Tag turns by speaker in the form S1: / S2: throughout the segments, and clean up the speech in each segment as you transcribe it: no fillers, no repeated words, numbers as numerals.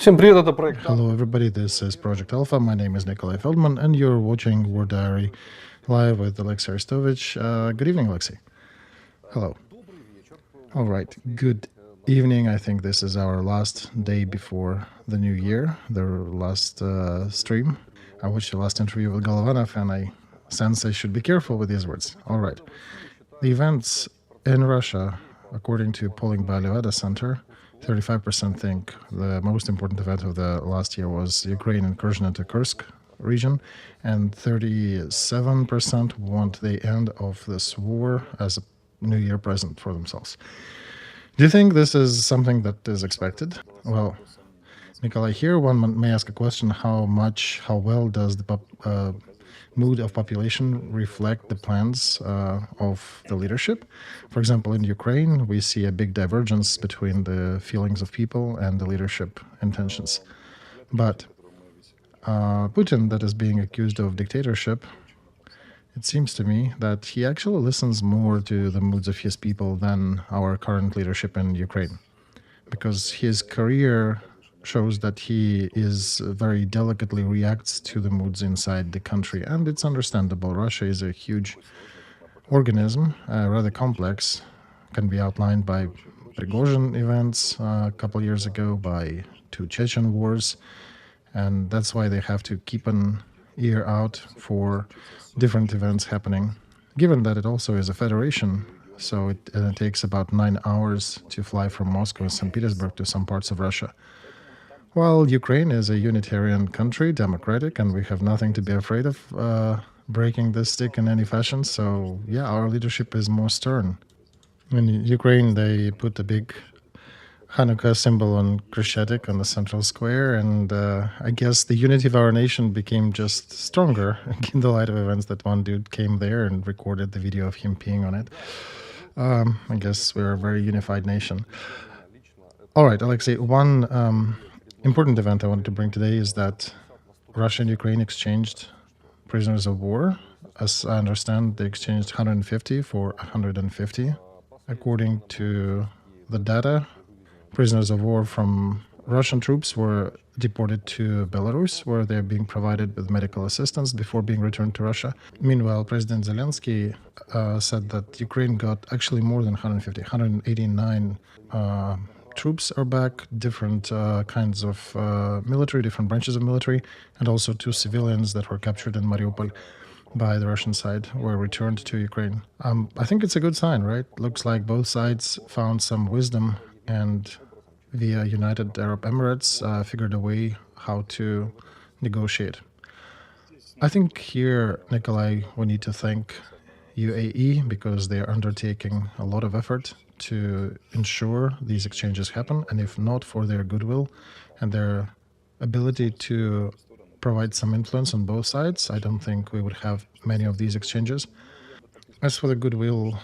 S1: Hello everybody, this is Project Alpha. My name is Nikolai Feldman and you're watching War Diary live with Alexey Arestovich. Good evening, Alexey. Hello. All right, good evening. I think this is our last day before the new year, the last stream. I watched the last interview with Golovanov and I sense I should be careful with these words. All right. The events in Russia, according to polling by Levada Center, 35% think the most important event of the last year was Ukraine incursion into Kursk region, and 37% want the end of this war as a New Year present for themselves. Do you think this is something that is expected? Well, Nikolai, here one may ask a question: how well does the mood of population reflect the plans of the leadership? For example, in Ukraine, we see a big divergence between the feelings of people and the leadership intentions. But Putin, that is being accused of dictatorship, it seems to me that he actually listens more to the moods of his people than our current leadership in Ukraine, because his career shows that he is very delicately reacts to the moods inside the country, and it's understandable. Russia is a huge organism, rather complex, can be outlined by Prigozhin events a couple years ago, by two Chechen wars, and that's why they have to keep an ear out for different events happening. Given that it also is a federation, so it takes about 9 hours to fly from Moscow and St. Petersburg to some parts of Russia. While Ukraine is a unitarian country, democratic, and we have nothing to be afraid of breaking this stick in any fashion, so yeah, our leadership is more stern. In Ukraine, they put a big Hanukkah symbol on Krещатик on the central square, and I guess the unity of our nation became just stronger in the light of events that one dude came there and recorded the video of him peeing on it. I guess we're a very unified nation. All right, Alexey, one important event I wanted to bring today is that Russia and Ukraine exchanged prisoners of war. As I understand, they exchanged 150 for 150. According to the data, prisoners of war from Russian troops were deported to Belarus, where they're being provided with medical assistance before being returned to Russia. Meanwhile, President Zelensky said that Ukraine got actually more than 150, 189 troops are back, different kinds of military, different branches of military, and also 2 civilians that were captured in Mariupol by the Russian side were returned to Ukraine. I think it's a good sign, right? Looks like both sides found some wisdom and via United Arab Emirates figured a way how to negotiate. I think here, Nikolai, we need to thank UAE because they are undertaking a lot of effort to ensure these exchanges happen, and if not for their goodwill and their ability to provide some influence on both sides, I don't think we would have many of these exchanges. As for the goodwill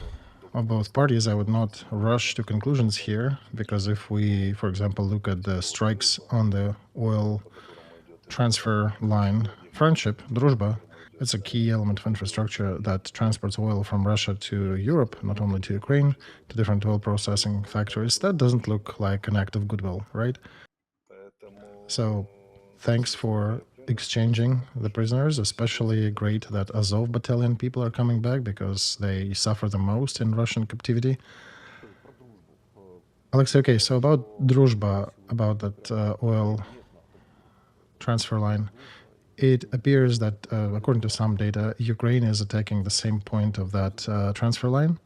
S1: of both parties, I would not rush to conclusions here, because if we, for example, look at the strikes on the oil transfer line friendship, Druzhba, it's a key element of infrastructure that transports oil from Russia to Europe, not only to Ukraine, to different oil processing factories. That doesn't look like an act of goodwill, right? So thanks for exchanging the prisoners, especially great that Azov battalion people are coming back because they suffer the most in Russian captivity. Alexey, okay, so about Druzhba, about that oil transfer line, it appears that, according to some data, Ukraine is attacking the same point of that transfer line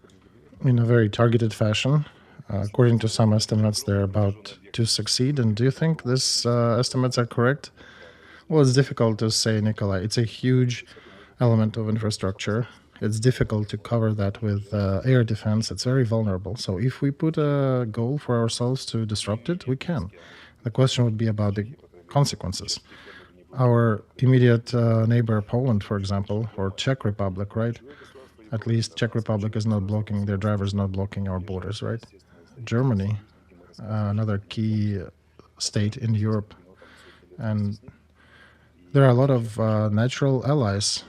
S1: in a very targeted fashion. According to some estimates, they're about to succeed. And do you think these estimates are correct? Well, it's difficult to say, Nikolai. It's a huge element of infrastructure. It's difficult to cover that with air defense. It's very vulnerable. So if we put a goal for ourselves to disrupt it, we can. The question would be about the consequences. Our immediate neighbor Poland, for example, or Czech Republic, right? At least Czech Republic is not blocking, their drivers not blocking our borders, right? Germany, another key state in Europe. And there are a lot of natural allies,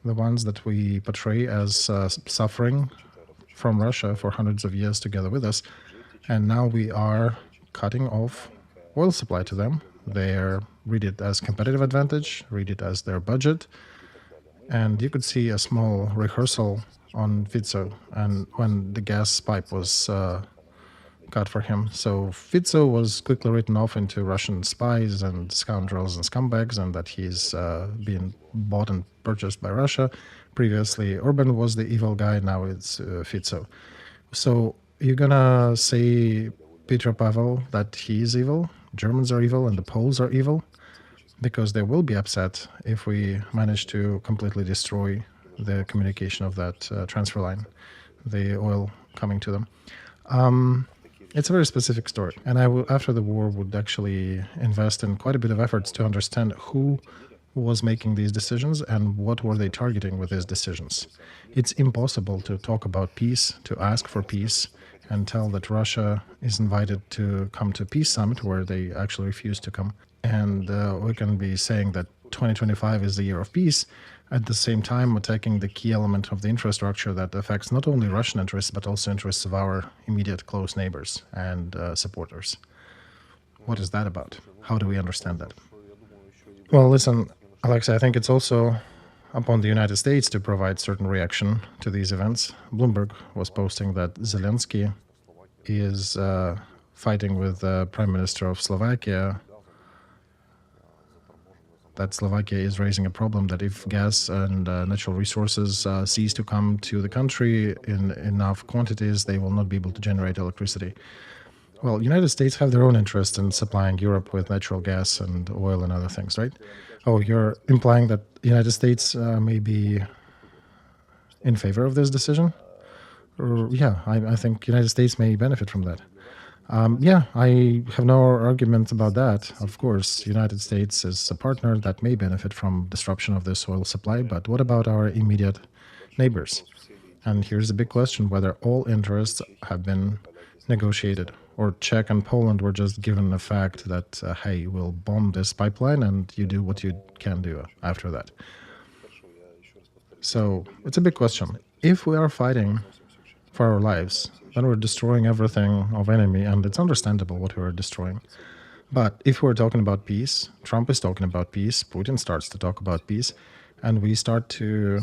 S1: the ones that we portray as suffering from Russia for hundreds of years together with us. And now we are cutting off oil supply to them. They read it as competitive advantage, read it as their budget. And you could see a small rehearsal on Fico and when the gas pipe was cut for him. So Fico was quickly written off into Russian spies and scoundrels and scumbags, and that he's been bought and purchased by Russia. Previously, Orban was the evil guy. Now it's Fico. So you're gonna say Peter Pavel that he is evil, Germans are evil, and the Poles are evil, because they will be upset if we manage to completely destroy the communication of that transfer line, the oil coming to them. It's a very specific story, and after the war, would actually invest in quite a bit of efforts to understand who was making these decisions and what were they targeting with these decisions. It's impossible to talk about peace, to ask for peace, and tell that Russia is invited to come to a peace summit where they actually refuse to come. And we can be saying that 2025 is the year of peace, at the same time attacking the key element of the infrastructure that affects not only Russian interests, but also interests of our immediate close neighbors and supporters. What is that about? How do we understand that? Well, listen, Alexey, I think it's also upon the United States to provide certain reaction to these events. Bloomberg was posting that Zelensky is fighting with the Prime Minister of Slovakia, that Slovakia is raising a problem that if gas and natural resources cease to come to the country in enough quantities, they will not be able to generate electricity. Well, United States have their own interest in supplying Europe with natural gas and oil and other things, right? Oh, you're implying that the United States may be in favor of this decision? Yeah, I think United States may benefit from that. Yeah, I have no argument about that. Of course, United States is a partner that may benefit from disruption of this oil supply, but what about our immediate neighbors? And here's the big question, whether all interests have been negotiated, or Czech and Poland were just given the fact that, hey, we'll bomb this pipeline and you do what you can do after that. So it's a big question. If we are fighting for our lives, then we're destroying everything of enemy, and it's understandable what we are destroying. But if we're talking about peace, Trump is talking about peace, Putin starts to talk about peace, and we start to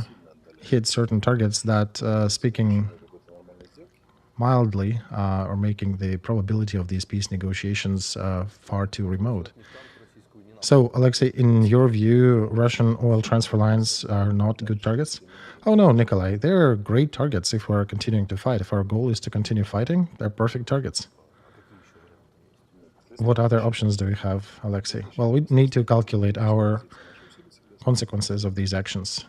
S1: hit certain targets that, speaking mildly, are making the probability of these peace negotiations far too remote. So, Alexey, in your view, Russian oil transfer lines are not good targets? Oh no, Nikolai, they're great targets if we're continuing to fight. If our goal is to continue fighting, they're perfect targets. What other options do we have, Alexey? Well, we need to calculate our consequences of these actions.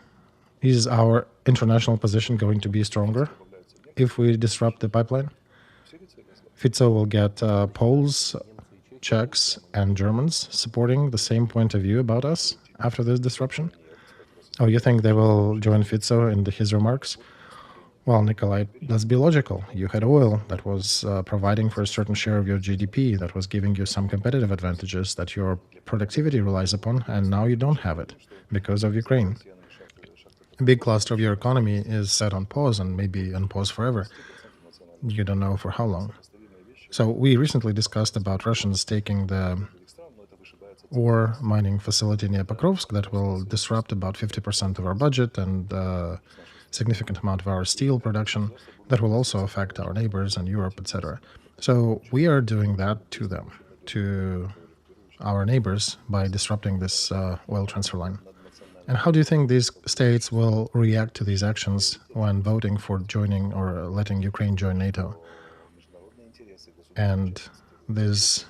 S1: Is our international position going to be stronger if we disrupt the pipeline? Fico will get Poles, Czechs, and Germans supporting the same point of view about us after this disruption. Oh, you think they will join Fico in his remarks? Well, Nikolai, let's be logical. You had oil that was providing for a certain share of your GDP, that was giving you some competitive advantages that your productivity relies upon, and now you don't have it because of Ukraine. A big cluster of your economy is set on pause, and maybe on pause forever. You don't know for how long. So we recently discussed about Russians taking the ore mining facility near Pokrovsk that will disrupt about 50% of our budget and a significant amount of our steel production. That will also affect our neighbors and Europe, etc. So we are doing that to them, to our neighbors, by disrupting this oil transfer line. And how do you think these states will react to these actions when voting for joining or letting Ukraine join NATO? And these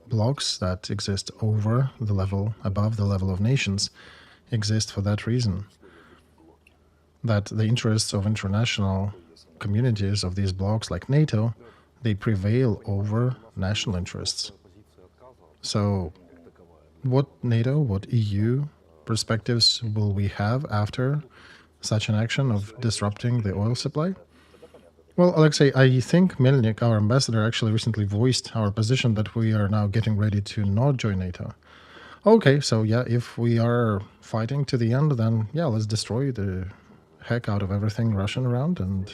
S1: blocks that exist over the level, above the level of nations, exist for that reason. That the interests of international communities of these blocks like NATO, they prevail over national interests. So what NATO, what EU perspectives will we have after such an action of disrupting the oil supply? Well, Alexey, I think Melnik, our ambassador, actually recently voiced our position that we are now getting ready to not join NATO. Okay, so yeah, if we are fighting to the end, then yeah, let's destroy the heck out of everything Russian around, and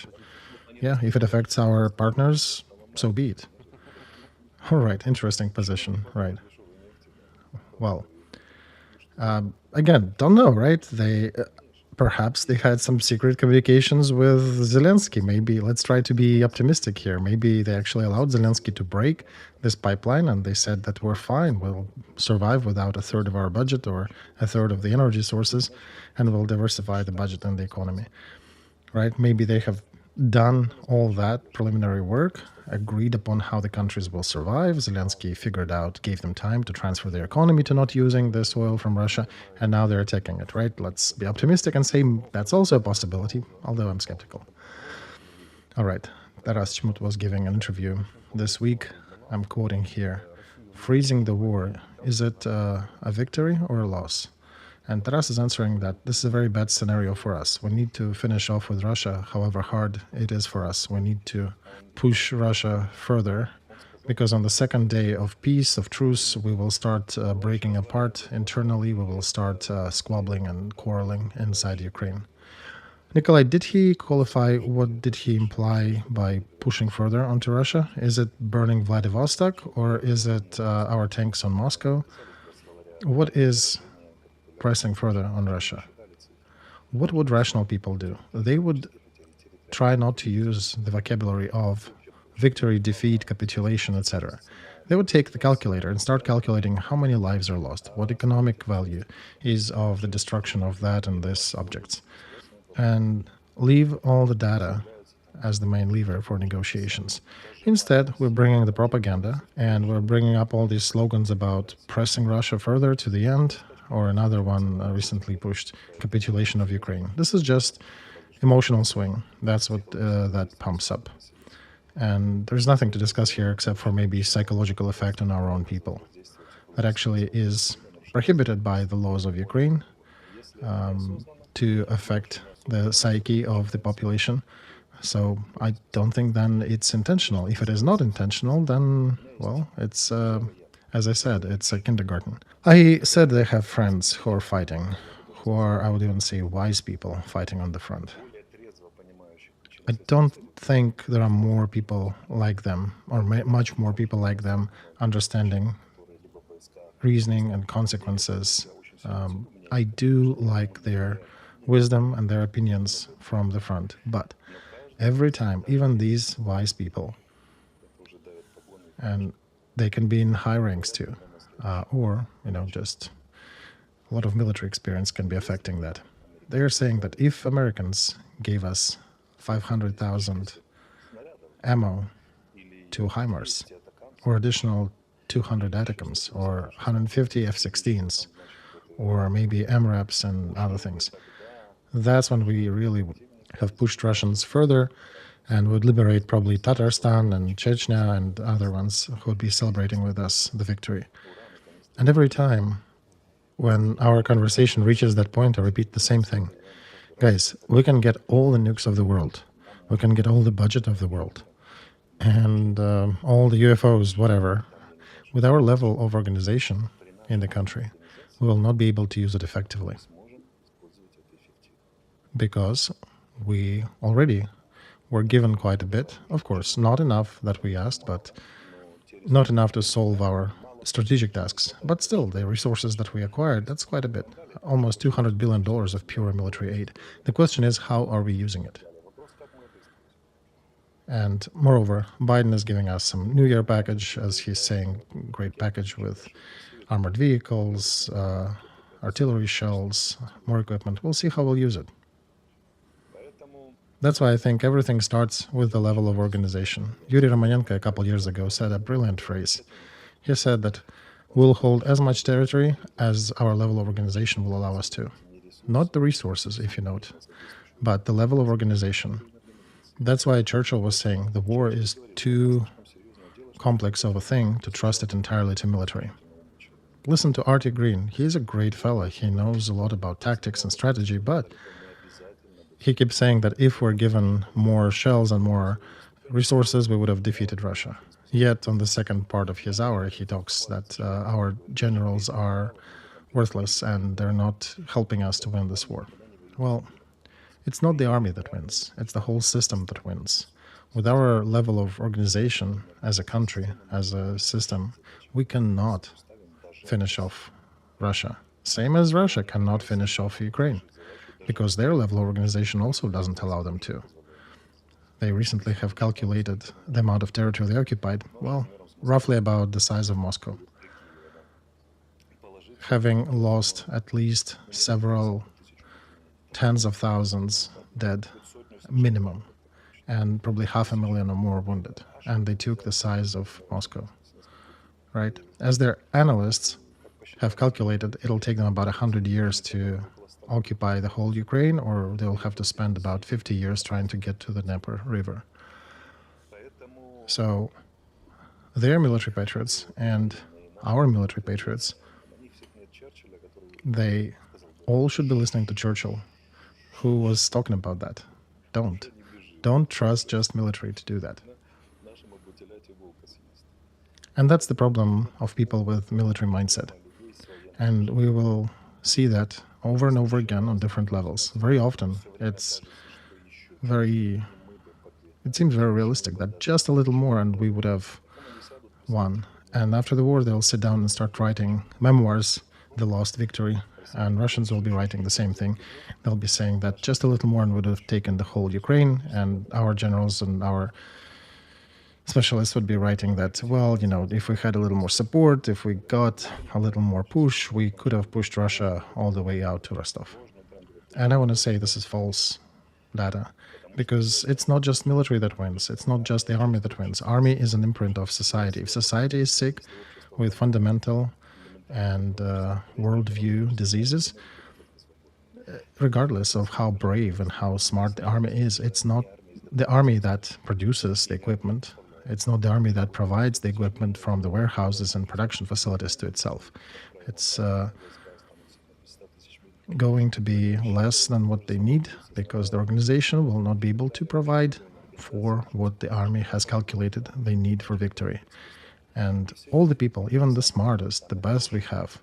S1: yeah, if it affects our partners, so be it. All right, interesting position, right. Well, again, don't know, right? Perhaps they had some secret communications with Zelensky. Maybe let's try to be optimistic here. Maybe they actually allowed Zelensky to break this pipeline and they said that we're fine. We'll survive without a third of our budget or a third of the energy sources, and we'll diversify the budget and the economy, right? Maybe they have done all that preliminary work, agreed upon how the countries will survive. Zelensky figured out, gave them time to transfer their economy to not using this oil from Russia, and now they're attacking it, right? Let's be optimistic and say that's also a possibility, although I'm skeptical. All right, Taras Chmut was giving an interview this week. I'm quoting here, "Freezing the war, is it a victory or a loss?" And Taras is answering that this is a very bad scenario for us. We need to finish off with Russia, however hard it is for us. We need to push Russia further, because on the second day of peace, of truce, we will start breaking apart internally. We will start squabbling and quarreling inside Ukraine. Nikolai, did he qualify? What did he imply by pushing further onto Russia? Is it burning Vladivostok, or is it our tanks on Moscow? What is pressing further on Russia? What would rational people do? They would try not to use the vocabulary of victory, defeat, capitulation, etc. They would take the calculator and start calculating how many lives are lost, what economic value is of the destruction of that and this objects, and leave all the data as the main lever for negotiations. Instead, we're bringing the propaganda and we're bringing up all these slogans about pressing Russia further to the end, or another one recently pushed, capitulation of Ukraine. This is just emotional swing. That's what that pumps up. And there's nothing to discuss here except for maybe psychological effect on our own people. That actually is prohibited by the laws of Ukraine to affect the psyche of the population. So I don't think then it's intentional. If it is not intentional, then, well, it's, as I said, it's a kindergarten. I said they have friends who are fighting, who are, I would even say, wise people fighting on the front. I don't think there are more people like them, or much more people like them, understanding reasoning and consequences. I do like their wisdom and their opinions from the front, but every time, even these wise people, and they can be in high ranks too, or, just a lot of military experience can be affecting that. They are saying that if Americans gave us 500,000 ammo to HIMARS, or additional 200 ATACMS, or 150 F-16s, or maybe MRAPs and other things, that's when we really would have pushed Russians further and would liberate probably Tatarstan and Chechnya and other ones who would be celebrating with us the victory. And every time when our conversation reaches that point, I repeat the same thing. Guys, we can get all the nukes of the world. We can get all the budget of the world. And all the UFOs, whatever. With our level of organization in the country, we will not be able to use it effectively. Because we already were given quite a bit. Of course, not enough that we asked, but not enough to solve our strategic tasks. But still, the resources that we acquired, that's quite a bit. Almost $200 billion of pure military aid. The question is, how are we using it? And moreover, Biden is giving us some New Year package, as he's saying, great package with armored vehicles, artillery shells, more equipment. We'll see how we'll use it. That's why I think everything starts with the level of organization. Yuri Romanenko a couple years ago said a brilliant phrase. He said that we'll hold as much territory as our level of organization will allow us to. Not the resources, if you note, but the level of organization. That's why Churchill was saying the war is too complex of a thing to trust it entirely to military. Listen to Artie Green. He's a great fella. He knows a lot about tactics and strategy, but he keeps saying that if we're given more shells and more resources, we would have defeated Russia. Yet, on the second part of his hour, he talks that our generals are worthless and they're not helping us to win this war. Well, it's not the army that wins. It's the whole system that wins. With our level of organization as a country, as a system, we cannot finish off Russia. Same as Russia cannot finish off Ukraine, because their level of organization also doesn't allow them to. They recently have calculated the amount of territory they occupied, well, roughly about the size of Moscow, having lost at least several tens of thousands dead minimum, and probably 500,000 or more wounded. And they took the size of Moscow, right? As their analysts have calculated, it'll take them about 100 years to occupy the whole Ukraine, or they'll have to spend about 50 years trying to get to the Dnieper River. So their military patriots and our military patriots, they all should be listening to Churchill, who was talking about that. Don't trust just military to do that. And that's the problem of people with military mindset. And we will see that over and over again on different levels. Very often, it seems very realistic that just a little more and we would have won. And after the war, they'll sit down and start writing memoirs, The Lost Victory, and Russians will be writing the same thing. They'll be saying that just a little more and would have taken the whole Ukraine, and our generals and our specialists would be writing that, well, if we had a little more support, if we got a little more push, we could have pushed Russia all the way out to Rostov. And I want to say this is false data, because it's not just military that wins. It's not just the army that wins. Army is an imprint of society. If society is sick with fundamental and worldview diseases, regardless of how brave and how smart the army is, it's not the army that produces the equipment. It's not the army that provides the equipment from the warehouses and production facilities to itself. It's going to be less than what they need, because the organization will not be able to provide for what the army has calculated they need for victory. And all the people, even the smartest, the best we have,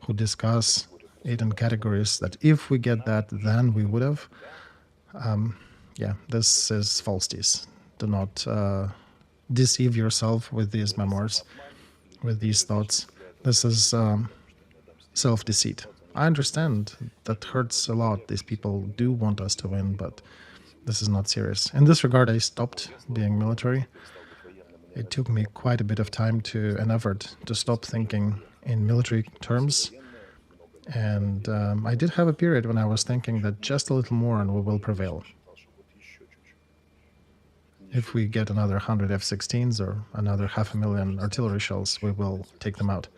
S1: who discuss it in categories that if we get that, then we would have, this is falsities. Do not deceive yourself with these memoirs, with these thoughts. This is self-deceit. I understand that hurts a lot. These people do want us to win, but this is not serious. In this regard, I stopped being military. It took me quite a bit of time and effort to stop thinking in military terms. And I did have a period when I was thinking that just a little more and we will prevail. If we get another 100 F-16s or another 500,000 artillery shells, we will take them out.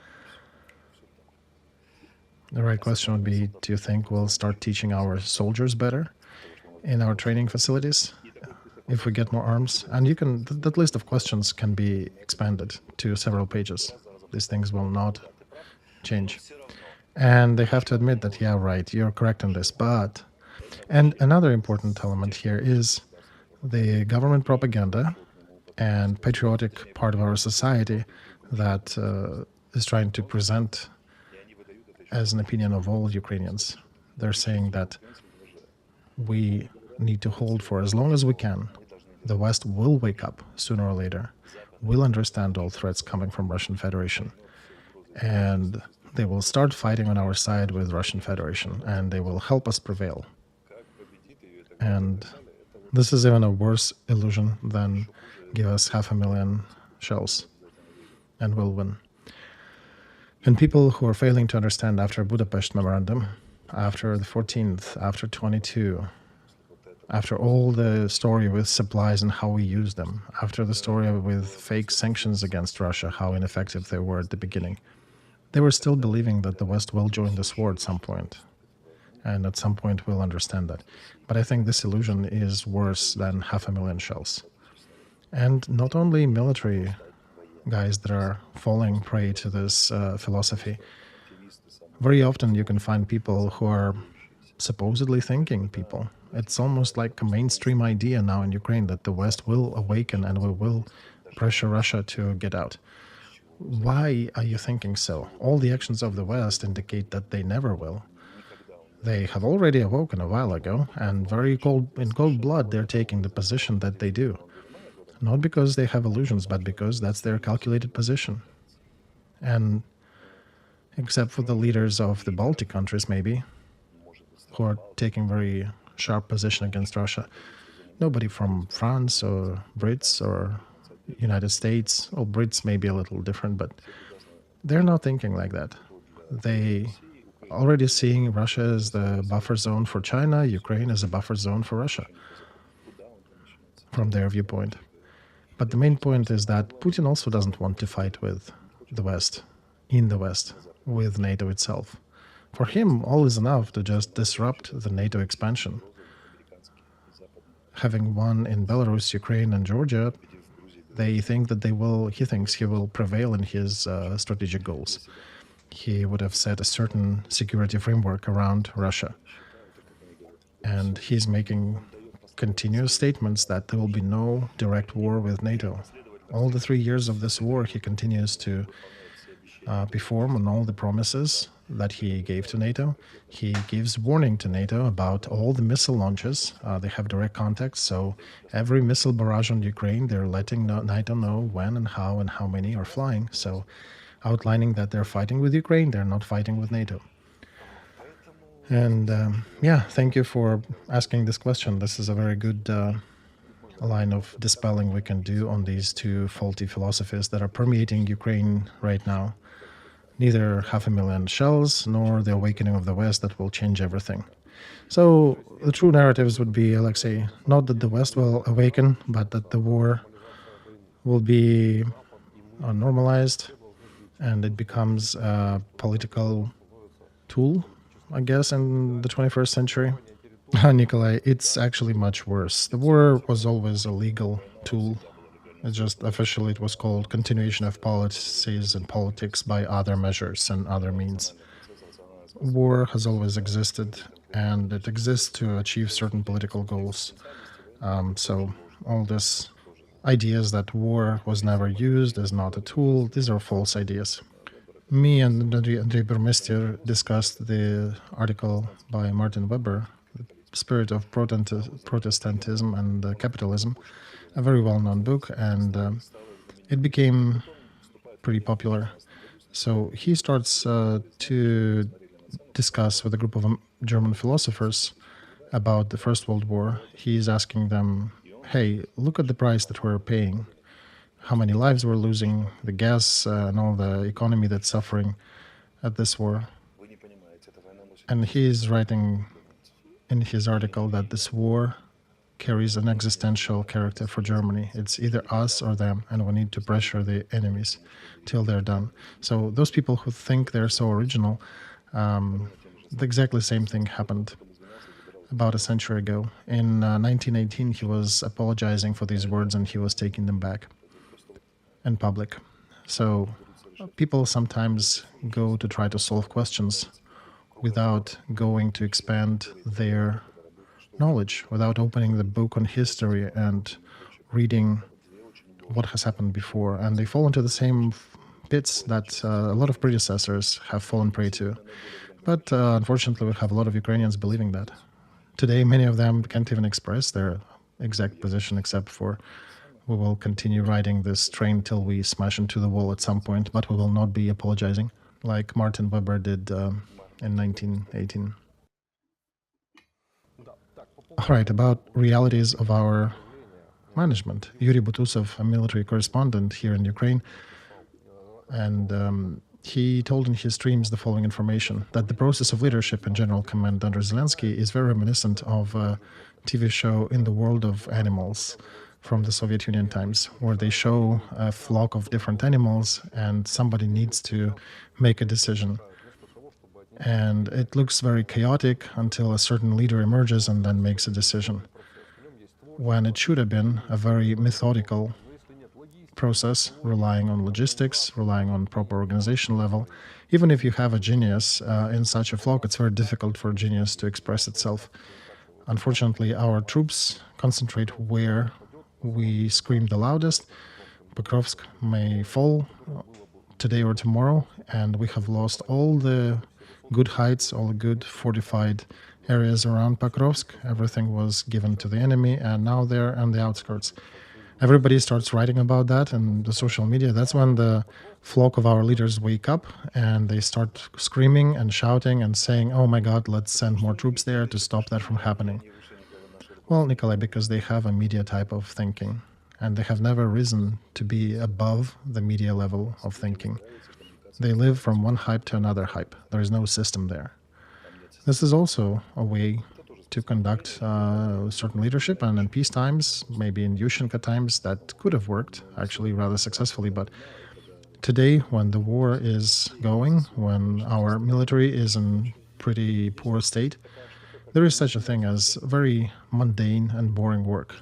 S1: The right question would be, do you think we'll start teaching our soldiers better in our training facilities if we get more arms? And that list of questions can be expanded to several pages. These things will not change. And they have to admit that, yeah, right, you're correct on this. But, and another important element here is the government propaganda and patriotic part of our society that is trying to present as an opinion of all Ukrainians. They're saying that we need to hold for as long as we can. The West will wake up sooner or later, will understand all threats coming from Russian Federation, and they will start fighting on our side with Russian Federation, and they will help us prevail. And this is even a worse illusion than give us 500,000 shells and we'll win. And people who are failing to understand after Budapest Memorandum, after the 14th, after 22, after all the story with supplies and how we use them, after the story with fake sanctions against Russia, how ineffective they were at the beginning, they were still believing that the West will join this war at some point. And at some point we'll understand that. But I think this illusion is worse than 500,000 shells. And not only military guys that are falling prey to this philosophy. Very often you can find people who are supposedly thinking people. It's almost like a mainstream idea now in Ukraine that the West will awaken and we will pressure Russia to get out. Why are you thinking so? All the actions of the West indicate that they never will. They have already awoken a while ago, and in cold blood they're taking the position that they do. Not because they have illusions, but because that's their calculated position. And except for the leaders of the Baltic countries, maybe, who are taking very sharp position against Russia. Nobody from France or Brits or United States, or Brits may be a little different, but they're not thinking like that. They already seeing Russia as the buffer zone for China, Ukraine as a buffer zone for Russia, from their viewpoint. But the main point is that Putin also doesn't want to fight with the West, in the West, with NATO itself. For him, all is enough to just disrupt the NATO expansion. Having won in Belarus, Ukraine, and Georgia, they think that he thinks he will prevail in his strategic goals. He would have set a certain security framework around Russia. And he's making continuous statements that there will be no direct war with NATO. All the 3 years of this war, he continues to perform on all the promises that he gave to NATO. He gives warning to NATO about all the missile launches. They have direct contacts, so every missile barrage on Ukraine, they're letting NATO know when and how many are flying. So outlining that they're fighting with Ukraine, they're not fighting with NATO. And yeah, thank you for asking this question. This is a very good line of dispelling we can do on these two faulty philosophies that are permeating Ukraine right now. Neither 500,000 shells nor the awakening of the West that will change everything. So the true narratives would be, Alexey, not that the West will awaken, but that the war will be normalized and it becomes a political tool, I guess, in the 21st century. Nikolai, it's actually much worse. The war was always a legal tool. It's just officially it was called continuation of policies and politics by other measures and other means. War has always existed, and it exists to achieve certain political goals. So all this ideas that war was never used, is not a tool, these are false ideas. Me and Andrei Burmester discussed the article by Martin Weber, The Spirit of Protestantism and Capitalism, a very well-known book, and it became pretty popular. So he starts to discuss with a group of German philosophers about the First World War. He's asking them, hey, look at the price that we're paying, how many lives we're losing, the gas and all the economy that's suffering at this war. And he's writing in his article that this war carries an existential character for Germany. It's either us or them, and we need to pressure the enemies till they're done. So those people who think they're so original, the exactly same thing happened about a century ago. In 1918, he was apologizing for these words and he was taking them back in public. So people sometimes go to try to solve questions without going to expand their knowledge, without opening the book on history and reading what has happened before. And they fall into the same pits that a lot of predecessors have fallen prey to. But unfortunately, we have a lot of Ukrainians believing that. Today, many of them can't even express their exact position, except for we will continue riding this train till we smash into the wall at some point, but we will not be apologizing, like Martin Weber did in 1918. All right, about realities of our management. Yuri Butusov, a military correspondent here in Ukraine, and he told in his streams the following information, that the process of leadership in General Command under Zelensky is very reminiscent of a TV show In the World of Animals from the Soviet Union times, where they show a flock of different animals and somebody needs to make a decision. And it looks very chaotic until a certain leader emerges and then makes a decision, when it should have been a very methodical process, relying on logistics, relying on proper organization level. Even if you have a genius in such a flock, it's very difficult for a genius to express itself. Unfortunately, our troops concentrate where we scream the loudest. Pokrovsk may fall today or tomorrow, and we have lost all the good heights, all the good fortified areas around Pokrovsk. Everything was given to the enemy, and now they're on the outskirts. everybody starts writing about that and the social media. That's when the flock of our leaders wake up and they start screaming and shouting and saying, oh my God, let's send more troops there to stop that from happening. Well, Nikolai, because they have a media type of thinking and they have never risen to be above the media level of thinking. They live from one hype to another hype. There is no system there. This is also a way to conduct certain leadership, and in peace times, maybe in Yushchenko times, that could have worked actually rather successfully. But today, when the war is going, when our military is in pretty poor state, there is such a thing as very mundane and boring work.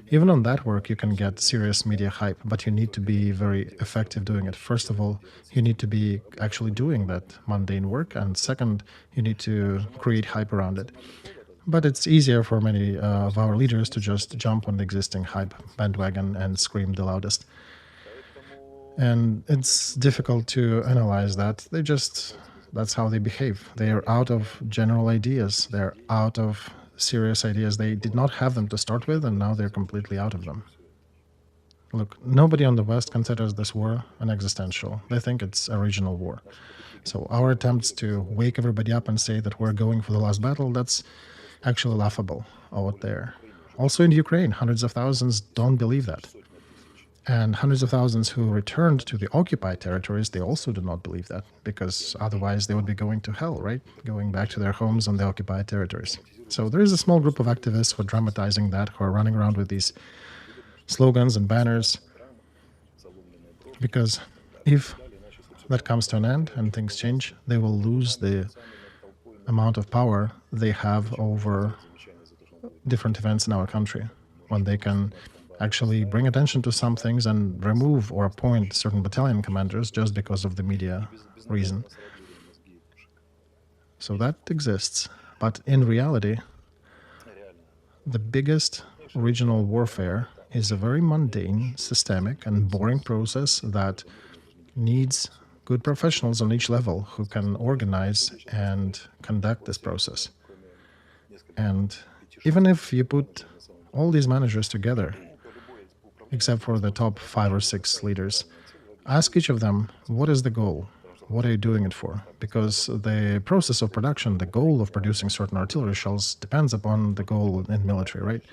S1: Even on that work, you can get serious media hype, but you need to be very effective doing it. First of all, you need to be actually doing that mundane work, and second, you need to create hype around it. But it's easier for many of our leaders to just jump on the existing hype bandwagon and scream the loudest. And it's difficult to analyze that. That's how they behave. They are out of general ideas. They're out of serious ideas. They did not have them to start with, and now they're completely out of them. Look, nobody on the West considers this war an existential. They think it's a regional war. So our attempts to wake everybody up and say that we're going for the last battle, that's actually laughable out there. Also in Ukraine, hundreds of thousands don't believe that. And hundreds of thousands who returned to the occupied territories, they also do not believe that, because otherwise they would be going to hell, right? Going back to their homes on the occupied territories. So there is a small group of activists who are dramatizing that, who are running around with these slogans and banners. Because if that comes to an end and things change, they will lose the amount of power they have over different events in our country, when they can actually bring attention to some things and remove or appoint certain battalion commanders just because of the media reason. So that exists. But in reality, the biggest regional warfare is a very mundane, systemic, and boring process that needs good professionals on each level who can organize and conduct this process. And even if you put all these managers together, except for the top 5 or 6 leaders, ask each of them, what is the goal? What are you doing it for? Because the process of production, the goal of producing certain artillery shells, depends upon the goal in military, right?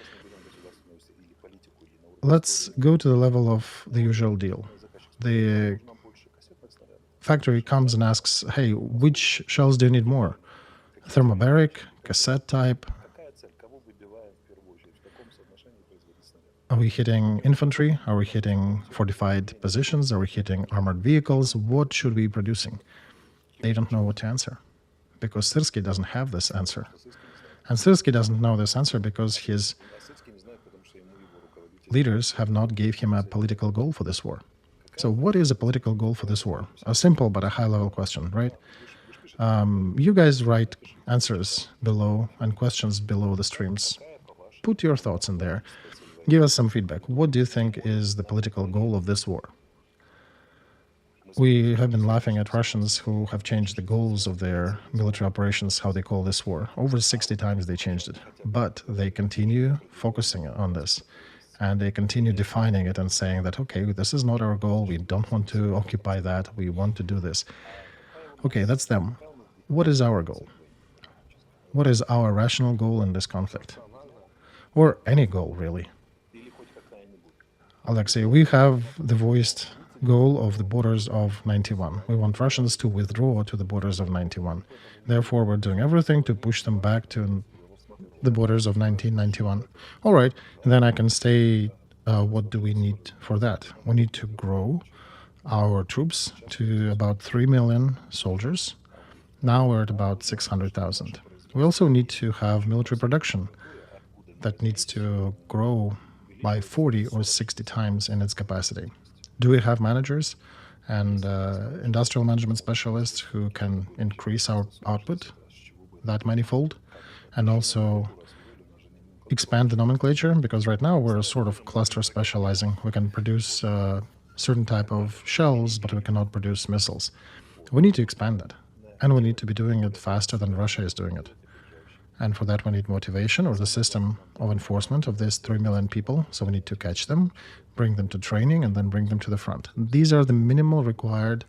S1: Let's go to the level of the usual deal. The factory comes and asks, hey, which shells do you need more? Thermobaric, cassette type? Are we hitting infantry? Are we hitting fortified positions? Are we hitting armored vehicles? What should we be producing? They don't know what to answer, because Syrsky doesn't have this answer. And Syrsky doesn't know this answer because his leaders have not gave him a political goal for this war. So what is a political goal for this war? A simple but a high-level question, right? You guys write answers below and questions below the streams. Put your thoughts in there. Give us some feedback. What do you think is the political goal of this war? We have been laughing at Russians who have changed the goals of their military operations, how they call this war. Over 60 times they changed it. But they continue focusing on this. And they continue defining it and saying that, okay, this is not our goal. We don't want to occupy that. We want to do this. Okay, that's them. What is our goal? What is our rational goal in this conflict? Or any goal, really? Alexey, we have the voiced goal of the borders of 91. We want Russians to withdraw to the borders of 91. Therefore, we're doing everything to push them back to the borders of 1991. All right, and then I can say, what do we need for that? We need to grow our troops to about 3 million soldiers. Now we're at about 600,000. We also need to have military production that needs to grow by 40 or 60 times in its capacity. Do we have managers and industrial management specialists who can increase our output that manifold and also expand the nomenclature? Because right now we're sort of cluster specializing. We can produce certain type of shells, but we cannot produce missiles. We need to expand that, and we need to be doing it faster than Russia is doing it. And for that, we need motivation or the system of enforcement of these 3 million people. So we need to catch them, bring them to training, and then bring them to the front. These are the minimal required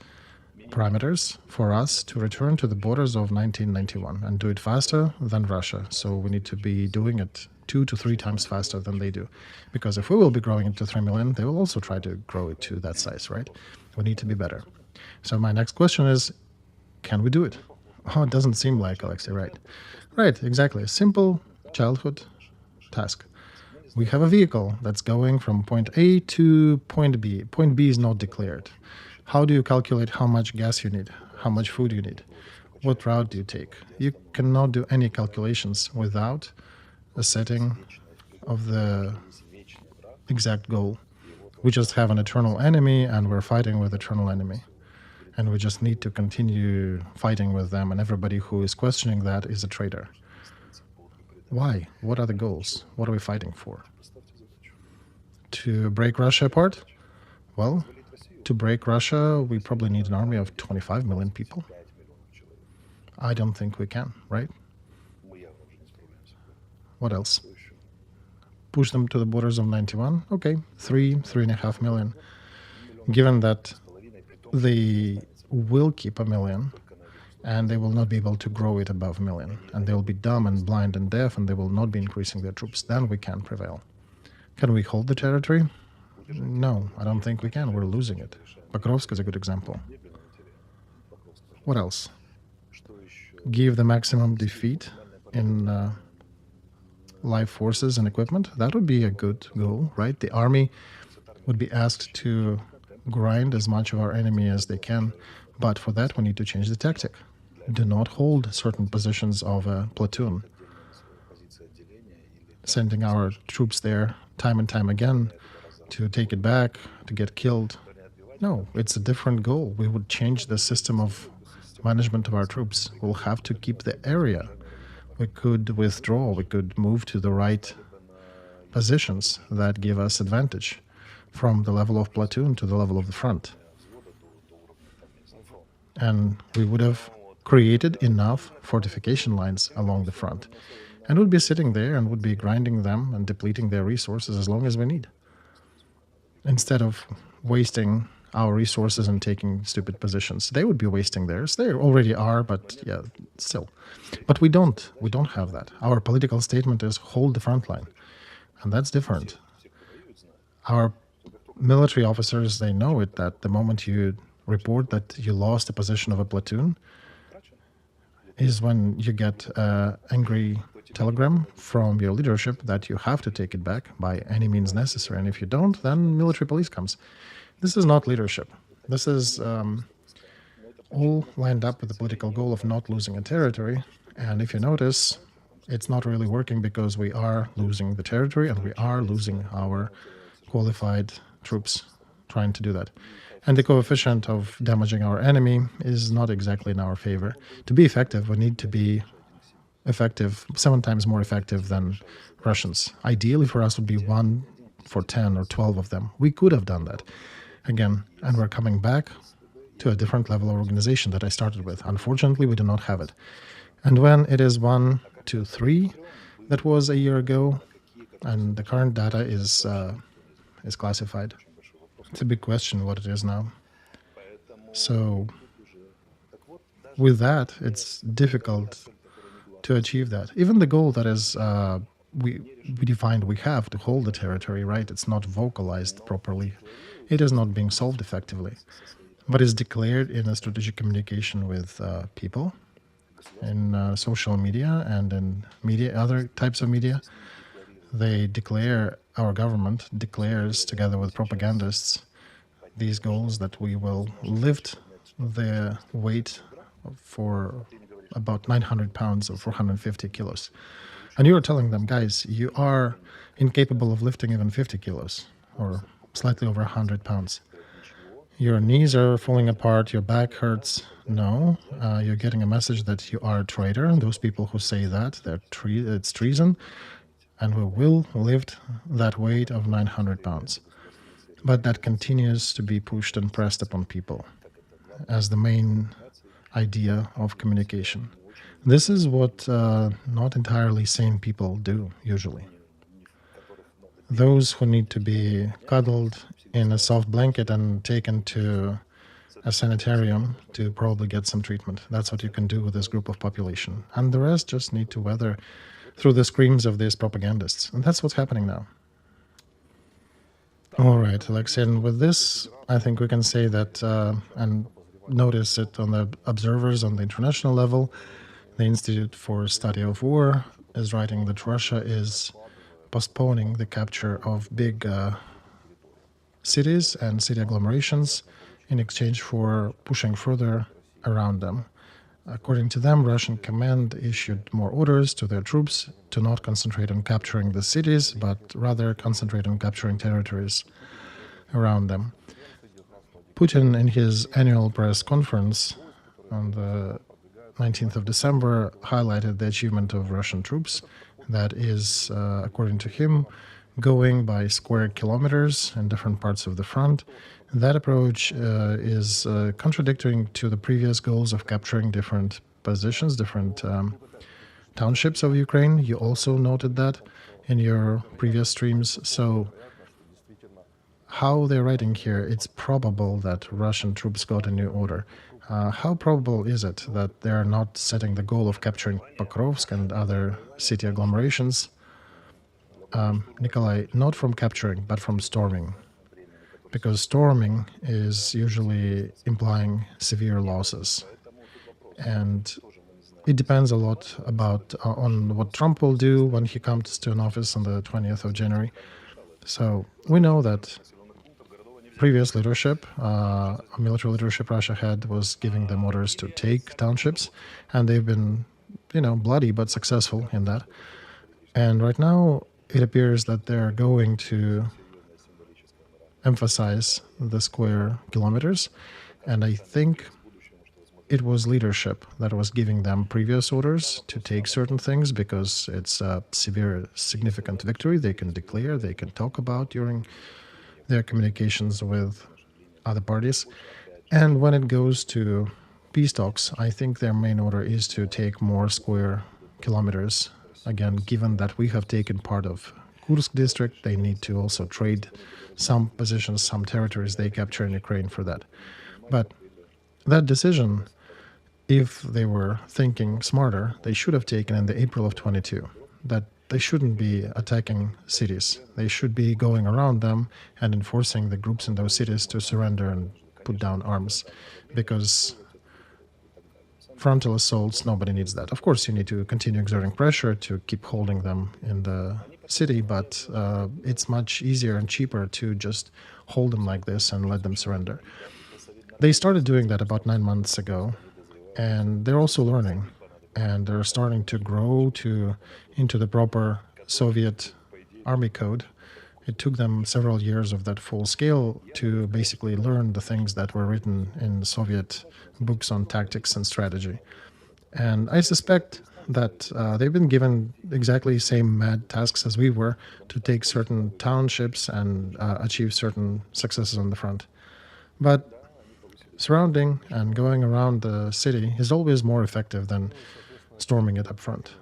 S1: parameters for us to return to the borders of 1991 and do it faster than Russia. So we need to be doing it 2 to 3 times faster than they do. Because if we will be growing it to 3 million, they will also try to grow it to that size, right? We need to be better. So my next question is, can we do it? Oh, it doesn't seem like, Alexey, right? Right, exactly. A simple childhood task. We have a vehicle that's going from point A to point B. Point B is not declared. How do you calculate how much gas you need, how much food you need? What route do you take? You cannot do any calculations without a setting of the exact goal. We just have an eternal enemy and we're fighting with eternal enemy. And we just need to continue fighting with them, and everybody who is questioning that is a traitor. Why? What are the goals? What are we fighting for? To break Russia apart? Well, to break Russia, we probably need an army of 25 million people. I don't think we can, right? What else? Push them to the borders of 91? Okay, 3.5 million. Given that they will keep a million, and they will not be able to grow it above a million, and they will be dumb and blind and deaf, and they will not be increasing their troops, then we can prevail. Can we hold the territory? No, I don't think we can. We're losing it. Pokrovsk is a good example. What else? Give the maximum defeat in live forces and equipment. That would be a good goal, right? The army would be asked to grind as much of our enemy as they can, but for that we need to change the tactic. Do not hold certain positions of a platoon. Sending our troops there time and time again to take it back, to get killed. No, it's a different goal. We would change the system of management of our troops. We'll have to keep the area. We could withdraw, we could move to the right positions that give us advantage, from the level of platoon to the level of the front. And we would have created enough fortification lines along the front, and would be sitting there and would be grinding them and depleting their resources as long as we need, instead of wasting our resources and taking stupid positions. They would be wasting theirs. They already are, but yeah, still. But we don't have that. Our political statement is hold the front line, and that's different. Our military officers, they know it, that the moment you report that you lost a position of a platoon is when you get an angry telegram from your leadership that you have to take it back by any means necessary. And if you don't, then military police comes. This is not leadership. This is all lined up with the political goal of not losing a territory. And if you notice, it's not really working because we are losing the territory and we are losing our qualified troops trying to do that. And the coefficient of damaging our enemy is not exactly in our favor. To be effective, we need to be effective, 7 times more effective than Russians. Ideally for us would be 1 for 10 or 12 of them. We could have done that. Again, and we're coming back to a different level of organization that I started with. Unfortunately, we do not have it. And when it is 1 to 3, that was a year ago, and the current data is classified. It's a big question what it is now. So with that, it's difficult to achieve that. Even the goal that is we defined we have to hold the territory, right? It's not vocalized properly. It is not being solved effectively, but is declared in a strategic communication with people, in social media and in media, other types of media. They declare, our government declares together with propagandists these goals that we will lift the weight for about 900 pounds or 450 kilos. And you are telling them, guys, you are incapable of lifting even 50 kilos or slightly over 100 pounds. Your knees are falling apart, your back hurts. No, you're getting a message that you are a traitor, and those people who say that, it's treason, and we will lift that weight of 900 pounds. But that continues to be pushed and pressed upon people as the main idea of communication. This is what not entirely sane people do, usually. Those who need to be cuddled in a soft blanket and taken to a sanitarium to probably get some treatment. That's what you can do with this group of population. And the rest just need to weather through the screams of these propagandists. And that's what's happening now. All right, Alexey, and with this, I think we can say that, and notice it on the observers on the international level, the Institute for Study of War is writing that Russia is postponing the capture of big cities and city agglomerations in exchange for pushing further around them. According to them, Russian command issued more orders to their troops to not concentrate on capturing the cities, but rather concentrate on capturing territories around them. Putin, in his annual press conference on the 19th of December, highlighted the achievement of Russian troops that is, according to him, going by square kilometers in different parts of the front. That approach is contradicting to the previous goals of capturing different positions, different townships of Ukraine. You also noted that in your previous streams. So how they're writing here, it's probable that Russian troops got a new order. How probable is it that they're not setting the goal of capturing Pokrovsk and other city agglomerations? Nikolai, not from capturing, but from storming. Because storming is usually implying severe losses. And it depends a lot about on what Trump will do when he comes to an office on the 20th of January. So we know that previous leadership, military leadership Russia had, was giving them orders to take townships, and they've been, bloody but successful in that. And right now, it appears that they're going to emphasize the square kilometers, and I think it was leadership that was giving them previous orders to take certain things because it's a severe, significant victory they can declare, they can talk about during their communications with other parties. And when it goes to peace talks, I think their main order is to take more square kilometers. Again, given that we have taken part of Kursk district, they need to also trade some positions, some territories they capture in Ukraine for that. But that decision, if they were thinking smarter, they should have taken in the April of 22, that they shouldn't be attacking cities. They should be going around them and enforcing the groups in those cities to surrender and put down arms, because frontal assaults, nobody needs that. Of course, you need to continue exerting pressure to keep holding them in the city, but it's much easier and cheaper to just hold them like this and let them surrender. They started doing that about 9 months ago, and they're also learning, and they're starting to grow into the proper Soviet army code. It took them several years of that full scale to basically learn the things that were written in Soviet books on tactics and strategy. And I suspect that they've been given exactly the same mad tasks as we were to take certain townships and achieve certain successes on the front. But surrounding and going around the city is always more effective than storming it up front.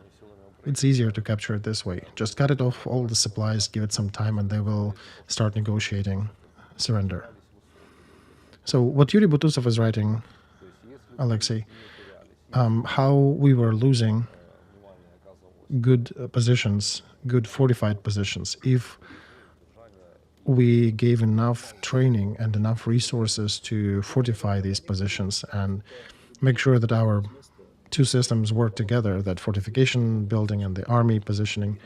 S1: It's easier to capture it this way. Just cut it off all the supplies, give it some time, and they will start negotiating surrender. So what Yuri Butusov is writing, Alexey, how we were losing good positions, good fortified positions, if we gave enough training and enough resources to fortify these positions and make sure that our two systems work together, that fortification building and the army positioning.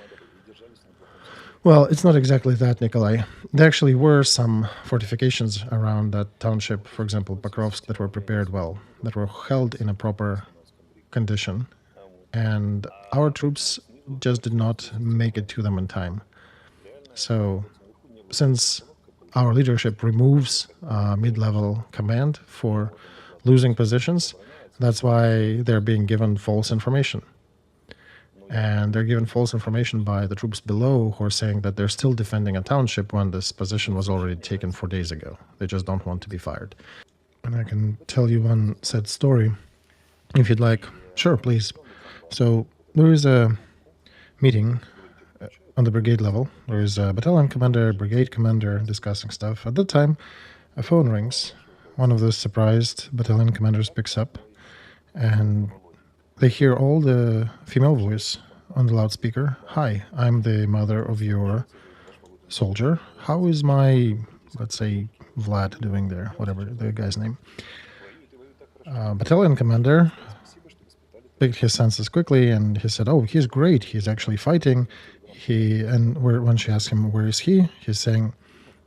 S1: Well, it's not exactly that, Nikolai. There actually were some fortifications around that township, for example, Pokrovsk, that were prepared well, that were held in a proper condition, and our troops just did not make it to them in time. So, since our leadership removes mid-level command for losing positions, that's why they're being given false information. And they're given false information by the troops below, who are saying that they're still defending a township when this position was already taken 4 days ago. They just don't want to be fired. And I can tell you one sad story, if you'd like. Sure, please. So there is a meeting on the brigade level. There is a battalion commander, brigade commander discussing stuff. At that time, a phone rings. One of those surprised battalion commanders picks up, and they hear all the female voice on the loudspeaker. Hi, I'm the mother of your soldier. How is my, let's say, Vlad doing there? Whatever the guy's name. Battalion commander picked his senses quickly, and he said, "Oh, he's great. He's actually fighting." When she asked him where is he, he's saying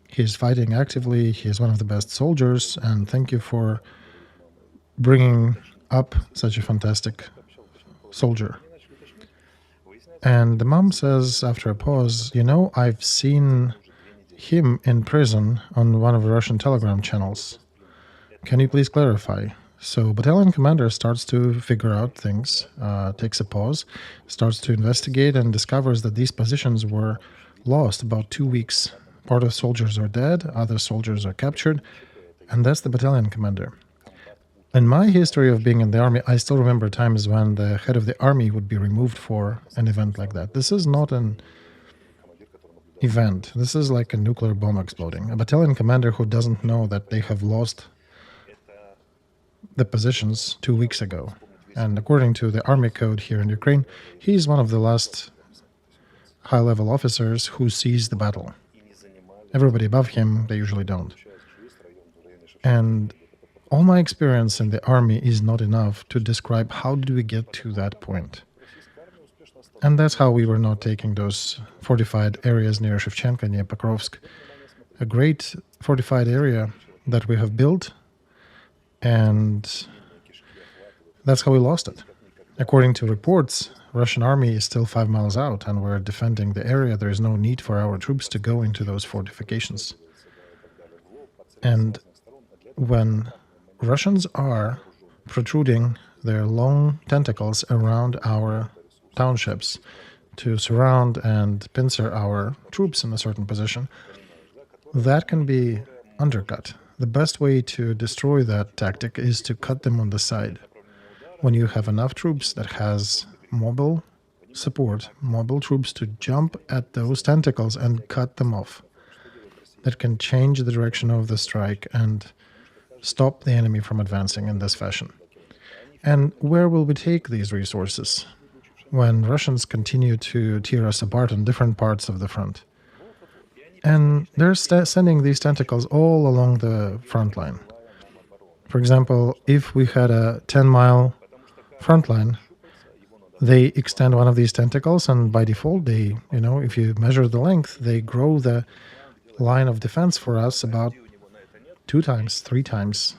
S1: he's fighting actively. He's one of the best soldiers, and thank you for bringing up such a fantastic soldier. And the mom says after a pause, I've seen him in prison on one of the Russian Telegram channels. Can you please clarify? So battalion commander starts to figure out things, takes a pause, starts to investigate, and discovers that these positions were lost about 2 weeks. Part of soldiers are dead, other soldiers are captured, and that's the battalion commander. In my history of being in the army, I still remember times when the head of the army would be removed for an event like that. This is not an event. This is like a nuclear bomb exploding. A battalion commander who doesn't know that they have lost the positions 2 weeks ago. And according to the army code here in Ukraine, he's one of the last high-level officers who sees the battle. Everybody above him, they usually don't. And all my experience in the army is not enough to describe how did we get to that point. And that's how we were not taking those fortified areas near Shevchenko, near Pokrovsk. A great fortified area that we have built, and that's how we lost it. According to reports, Russian army is still 5 miles out, and we're defending the area. There is no need for our troops to go into those fortifications. And when Russians are protruding their long tentacles around our townships to surround and pincer our troops in a certain position, that can be undercut. The best way to destroy that tactic is to cut them on the side. When you have enough troops that has mobile support, mobile troops to jump at those tentacles and cut them off, that can change the direction of the strike and stop the enemy from advancing in this fashion. And where will we take these resources when Russians continue to tear us apart on different parts of the front? And they're sending these tentacles all along the front line. For example, if we had a 10-mile front line, they extend one of these tentacles, and by default, they, if you measure the length, they grow the line of defense for us about 2 times, 3 times.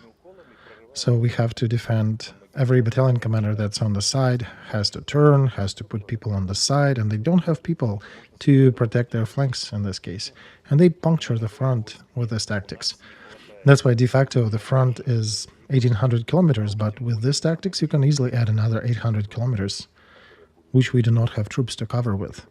S1: So we have to defend. Every battalion commander that's on the side has to turn, has to put people on the side, and they don't have people to protect their flanks in this case. And they puncture the front with these tactics. That's why de facto the front is 1,800 kilometers, but with these tactics you can easily add another 800 kilometers, which we do not have troops to cover with.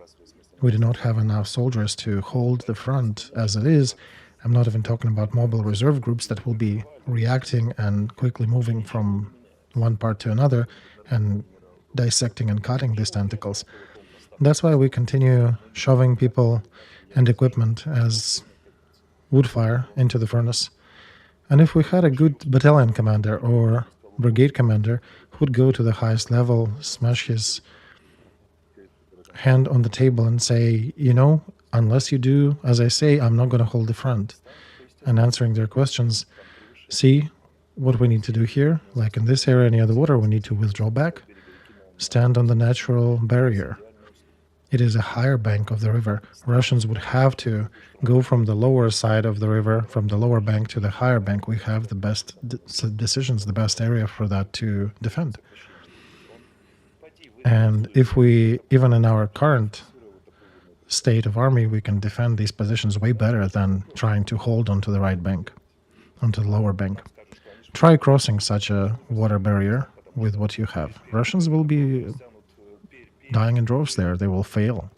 S1: We do not have enough soldiers to hold the front as it is. I'm not even talking about mobile reserve groups that will be reacting and quickly moving from one part to another and dissecting and cutting these tentacles. That's why we continue shoving people and equipment as wood fire into the furnace. And if we had a good battalion commander or brigade commander who would go to the highest level, smash his hand on the table and say, unless you do as I say, I'm not going to hold the front, and answering their questions, see what we need to do here, like in this area near the water, we need to withdraw back, stand on the natural barrier. It is a higher bank of the river. Russians would have to go from the lower side of the river, from the lower bank to the higher bank. We have the best decisions, the best area for that to defend. And if we, even in our current state of army, we can defend these positions way better than trying to hold onto the right bank, onto the lower bank. Try crossing such a water barrier with what you have. Russians will be dying in droves there. They will fail.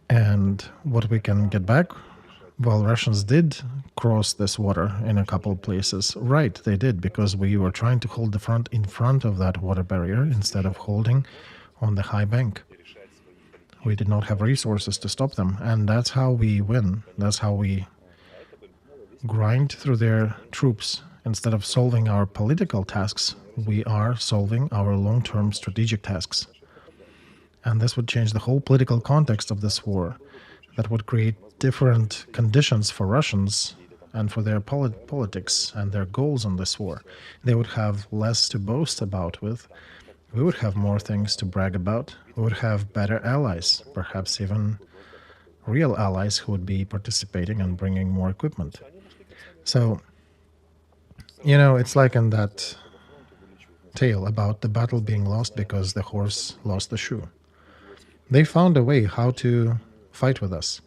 S1: And what we can get back, well, Russians did cross this water in a couple of places. Right, they did, because we were trying to hold the front in front of that water barrier instead of holding on the high bank. We did not have resources to stop them, and that's how we win. That's how we grind through their troops. Instead of solving our political tasks, we are solving our long-term strategic tasks. And this would change the whole political context of this war. That would create different conditions for Russians and for their politics and their goals in this war. They would have less to boast about with. We would have more things to brag about. We would have better allies, perhaps even real allies who would be participating and bringing more equipment. So, it's like in that tale about the battle being lost because the horse lost the shoe. They found a way how to fight with us.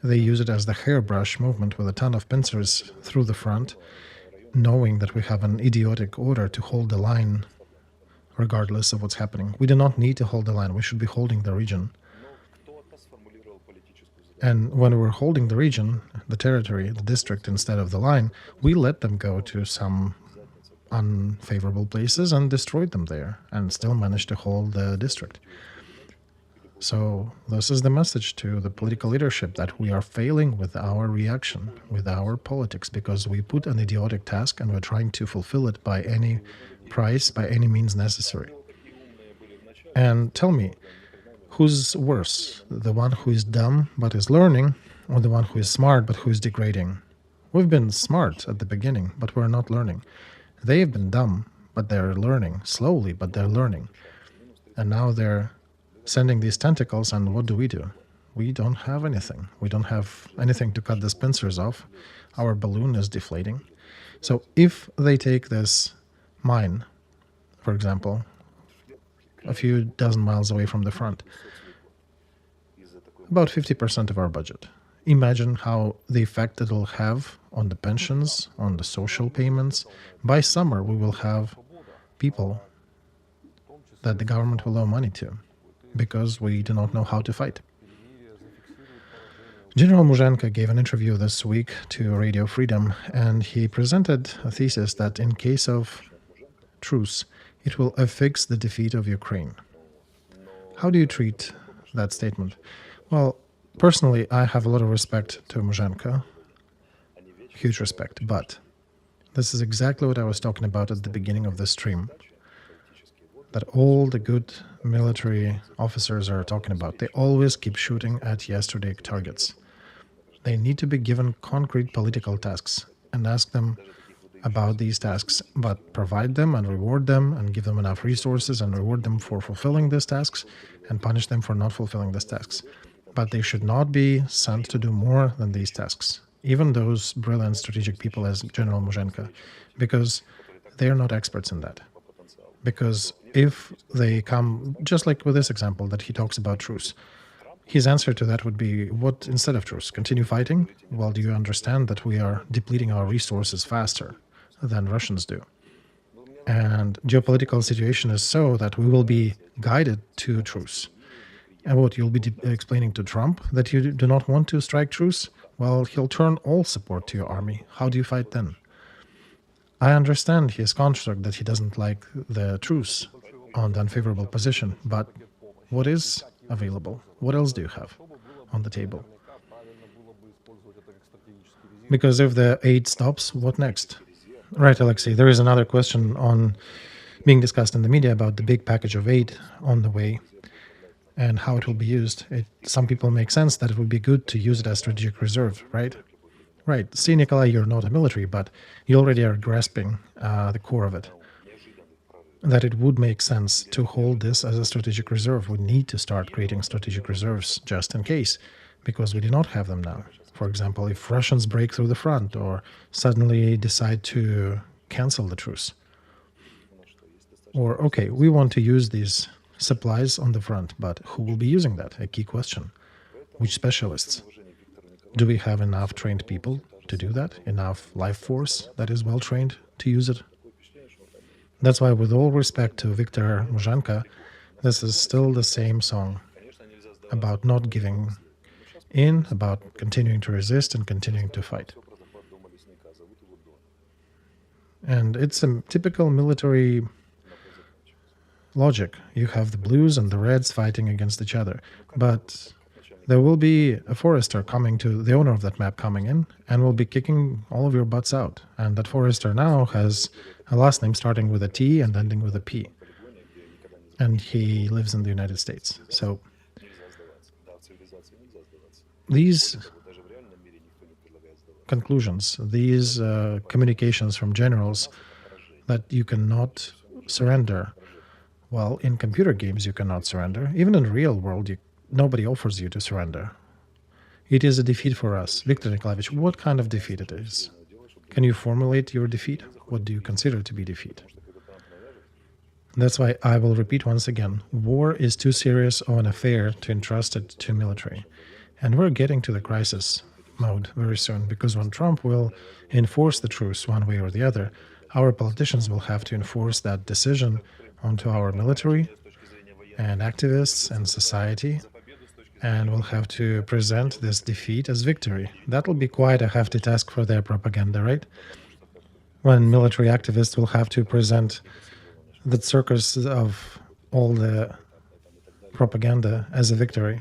S1: They use it as the hairbrush movement with a ton of pincers through the front, knowing that we have an idiotic order to hold the line regardless of what's happening. We do not need to hold the line. We should be holding the region. And when we're holding the region, the territory, the district instead of the line, we let them go to some unfavorable places and destroyed them there and still managed to hold the district. So this is the message to the political leadership, that we are failing with our reaction, with our politics, because we put an idiotic task and we're trying to fulfill it by any price, by any means necessary. And tell me, who's worse? The one who is dumb but is learning, or the one who is smart but who is degrading? We've been smart at the beginning, but we're not learning. They've been dumb, but they're learning, slowly, but they're learning. And now they're sending these tentacles, and what do? We don't have anything. We don't have anything to cut the pincers off. Our balloon is deflating. So if they take this mine, for example, a few dozen miles away from the front, about 50% of our budget. Imagine how the effect it'll have on the pensions, on the social payments. By summer, we will have people that the government will owe money to, because we do not know how to fight. General Muzhenko gave an interview this week to Radio Freedom, and he presented a thesis that in case of truce, it will affix the defeat of Ukraine. How do you treat that statement? Well, personally, I have a lot of respect to Muzhenko, huge respect, but this is exactly what I was talking about at the beginning of the stream, that all the good military officers are talking about. They always keep shooting at yesterday targets. They need to be given concrete political tasks and ask them about these tasks, but provide them and reward them and give them enough resources and reward them for fulfilling these tasks and punish them for not fulfilling these tasks. But they should not be sent to do more than these tasks, even those brilliant strategic people as General Muzhenko, because they are not experts in that. Because if they come, just like with this example that he talks about truce, his answer to that would be, what instead of truce? Continue fighting? Well, do you understand that we are depleting our resources faster than Russians do? And geopolitical situation is so that we will be guided to truce. And what you'll be explaining to Trump, that you do not want to strike truce? Well, he'll turn all support to your army. How do you fight then? I understand his construct that he doesn't like the truce on the unfavorable position, but what is available? What else do you have on the table? Because if the aid stops, what next? Right, Alexey, there is another question on being discussed in the media about the big package of aid on the way and how it will be used. Some people make sense that it would be good to use it as strategic reserve, right? Right. See, Nikolai, you're not a military, but you already are grasping the core of it. That it would make sense to hold this as a strategic reserve. We need to start creating strategic reserves just in case, because we do not have them now. For example, if Russians break through the front or suddenly decide to cancel the truce. Or, okay, we want to use these supplies on the front, but who will be using that? A key question. Which specialists? Do we have enough trained people to do that? Enough life force that is well trained to use it? That's why, with all respect to Viktor Muzhenko, this is still the same song about not giving in, about continuing to resist and continuing to fight. And it's a typical military logic. You have the blues and the reds fighting against each other. But there will be a forester coming to the owner of that map coming in and will be kicking all of your butts out. And that forester now has a last name starting with a T and ending with a P. And he lives in the United States. So these conclusions, these communications from generals that you cannot surrender. Well, in computer games, you cannot surrender. Even in the real world, nobody offers you to surrender. It is a defeat for us. Viktor Nikolaevich, what kind of defeat it is? Can you formulate your defeat? What do you consider to be defeat? That's why I will repeat once again, war is too serious of an affair to entrust it to military. And we're getting to the crisis mode very soon, because when Trump will enforce the truce one way or the other, our politicians will have to enforce that decision onto our military and activists and society, and will have to present this defeat as victory. That will be quite a hefty task for their propaganda, right? When military activists will have to present the circus of all the propaganda as a victory.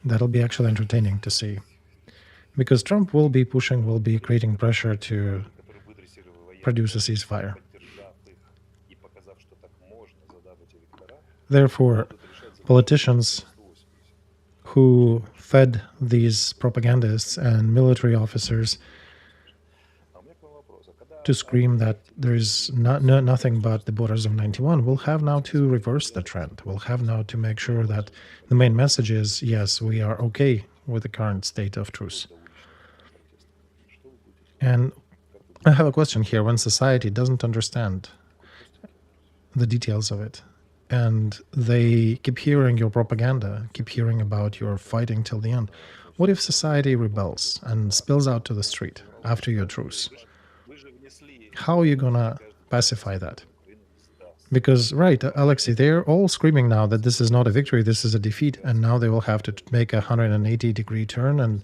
S1: That'll be actually entertaining to see. Because Trump will be pushing, will be creating pressure to produce a ceasefire. Therefore, politicians who fed these propagandists and military officers to scream that there is nothing but the borders of 91 will have now to reverse the trend. Will have now to make sure that the main message is, yes, we are okay with the current state of truce. And I have a question here. When society doesn't understand the details of it, and they keep hearing your propaganda, keep hearing about your fighting till the end, what if society rebels and spills out to the street after your truce? How are you gonna pacify that? Because, right, Alexey, they're all screaming now that this is not a victory, this is a defeat, and now they will have to make a 180-degree turn and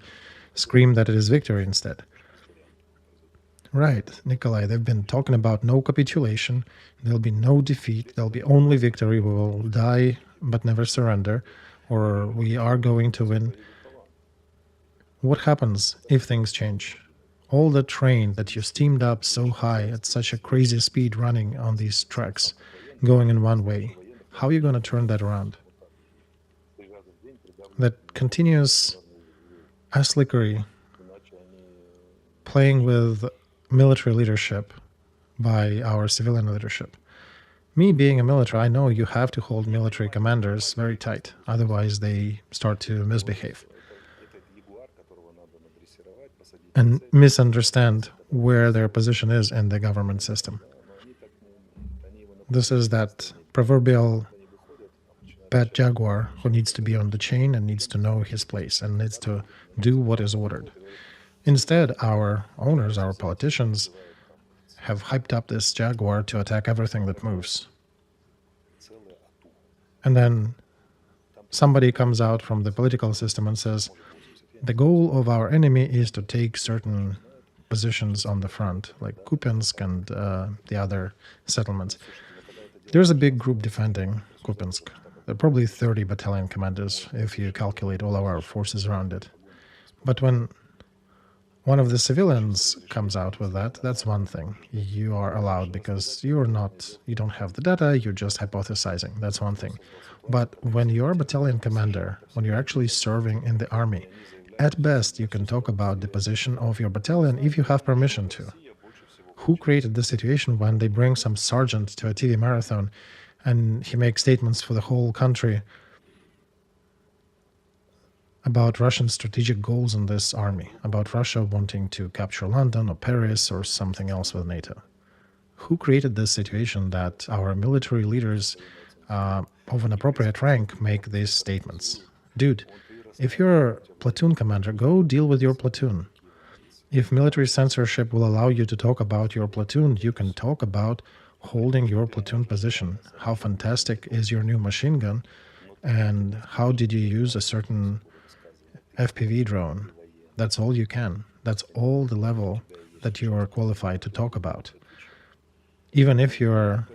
S1: scream that it is victory instead. Right, Nikolai, they've been talking about no capitulation, there'll be no defeat, there'll be only victory, we will die but never surrender, or we are going to win. What happens if things change? All the train that you steamed up so high at such a crazy speed running on these tracks, going in one way, how are you going to turn that around? That continuous ass-lickery, playing with military leadership by our civilian leadership. Me being a military, I know you have to hold military commanders very tight, otherwise they start to misbehave and misunderstand where their position is in the government system. This is that proverbial pet jaguar who needs to be on the chain and needs to know his place and needs to do what is ordered. Instead, our owners, our politicians, have hyped up this jaguar to attack everything that moves. And then somebody comes out from the political system and says, the goal of our enemy is to take certain positions on the front, like Kupiansk and the other settlements. There's a big group defending Kupiansk. There are probably 30 battalion commanders if you calculate all of our forces around it. But when one of the civilians comes out with that, that's one thing. You are allowed because you don't have the data, you're just hypothesizing. That's one thing. But when you're a battalion commander, when you're actually serving in the army, at best you can talk about the position of your battalion if you have permission to. Who created the situation when they bring some sergeant to a TV marathon and he makes statements for the whole country about Russian strategic goals in this army, about Russia wanting to capture London or Paris or something else with NATO? Who created this situation that our military leaders of an appropriate rank make these statements? Dude, if you're a platoon commander, go deal with your platoon. If military censorship will allow you to talk about your platoon, you can talk about holding your platoon position. How fantastic is your new machine gun, and how did you use a certain FPV drone? That's all you can. That's all the level that you are qualified to talk about. even if you're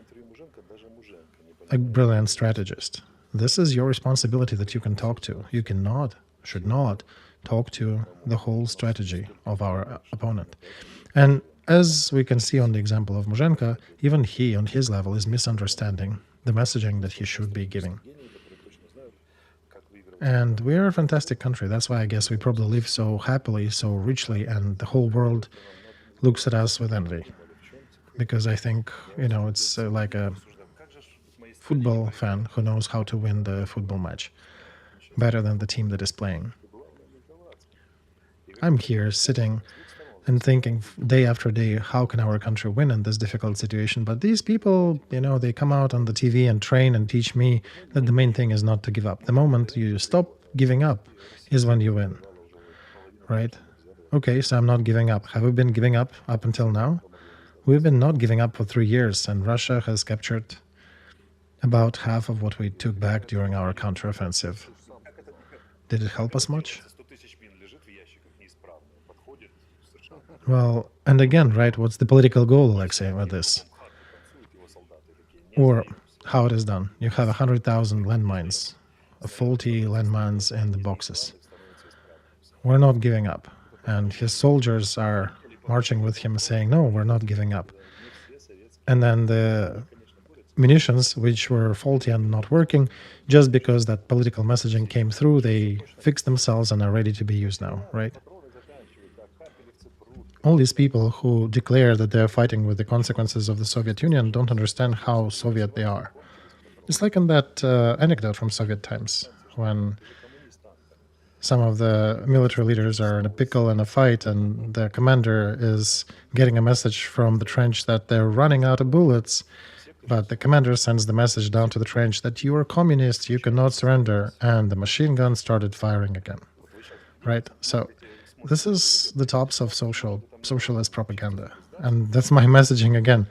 S1: a brilliant strategist. This is your responsibility that you can talk to. You cannot, should not talk to the whole strategy of our opponent. And as we can see on the example of Muzhenko, even he, on his level, is misunderstanding the messaging that he should be giving. And we're a fantastic country. That's why I guess we probably live so happily, so richly, and the whole world looks at us with envy. Because I think, it's like a football fan who knows how to win the football match better than the team that is playing. I'm here sitting and thinking day after day, how can our country win in this difficult situation? But these people, they come out on the TV and train and teach me that the main thing is not to give up. The moment you stop giving up is when you win, right? Okay, so I'm not giving up. Have we been giving up until now? We've been not giving up for 3 years, and Russia has captured about half of what we took back during our counteroffensive. Did it help us much? Well, and again, right, what's the political goal, Alexey, with this? Or how it is done. You have 100,000 landmines, faulty landmines in the boxes. We're not giving up. And his soldiers are marching with him saying, no, we're not giving up. And then the munitions, which were faulty and not working, just because that political messaging came through, they fixed themselves and are ready to be used now, right? All these people who declare that they're fighting with the consequences of the Soviet Union don't understand how Soviet they are. It's like in that anecdote from Soviet times, when some of the military leaders are in a pickle in a fight and the commander is getting a message from the trench that they're running out of bullets, but the commander sends the message down to the trench that you are communist, you cannot surrender, and the machine gun started firing again, right? So this is the tops of socialist propaganda. And that's my messaging again.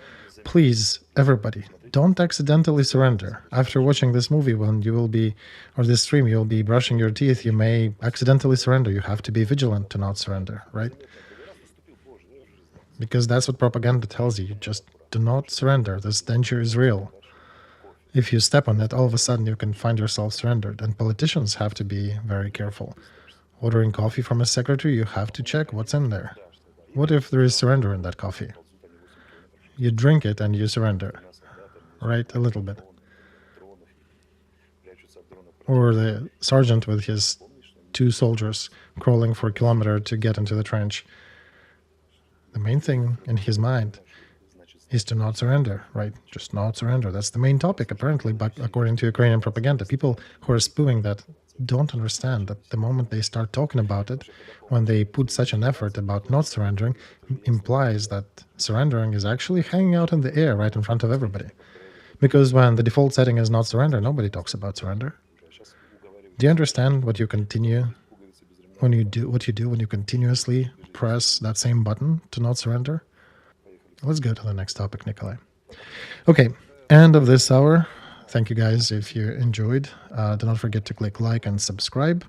S1: Please, everybody, don't accidentally surrender. After watching this movie, when you will be, or this stream, you'll be brushing your teeth, you may accidentally surrender. You have to be vigilant to not surrender, right? Because that's what propaganda tells you. Just do not surrender. This danger is real. If you step on it, all of a sudden you can find yourself surrendered. And politicians have to be very careful. Ordering coffee from a secretary, you have to check what's in there. What if there is surrender in that coffee? You drink it and you surrender, right? A little bit. Or the sergeant with his 2 soldiers crawling for a kilometer to get into the trench. The main thing in his mind is to not surrender, right? Just not surrender. That's the main topic, apparently, but according to Ukrainian propaganda. People who are spewing that don't understand that the moment they start talking about it, when they put such an effort about not surrendering, implies that surrendering is actually hanging out in the air right in front of everybody. Because when the default setting is not surrender, nobody talks about surrender. Do you understand what you continue when you do when you continuously press that same button to not surrender? Let's go to the next topic, Nikolai. Okay, end of this hour. Thank you guys if you enjoyed. Do not forget to click like and subscribe.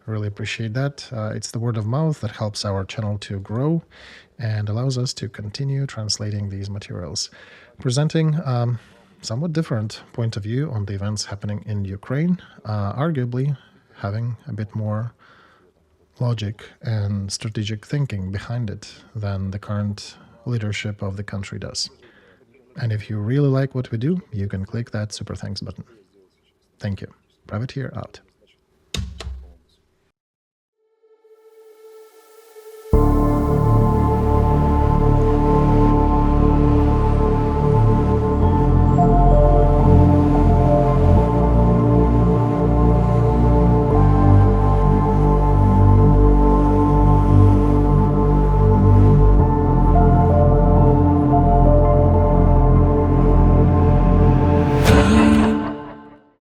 S1: I really appreciate that. It's the word of mouth that helps our channel to grow and allows us to continue translating these materials, presenting somewhat different point of view on the events happening in Ukraine, arguably having a bit more logic and strategic thinking behind it than the current leadership of the country does. And if you really like what we do, you can click that super thanks button. Thank you. Privateer out.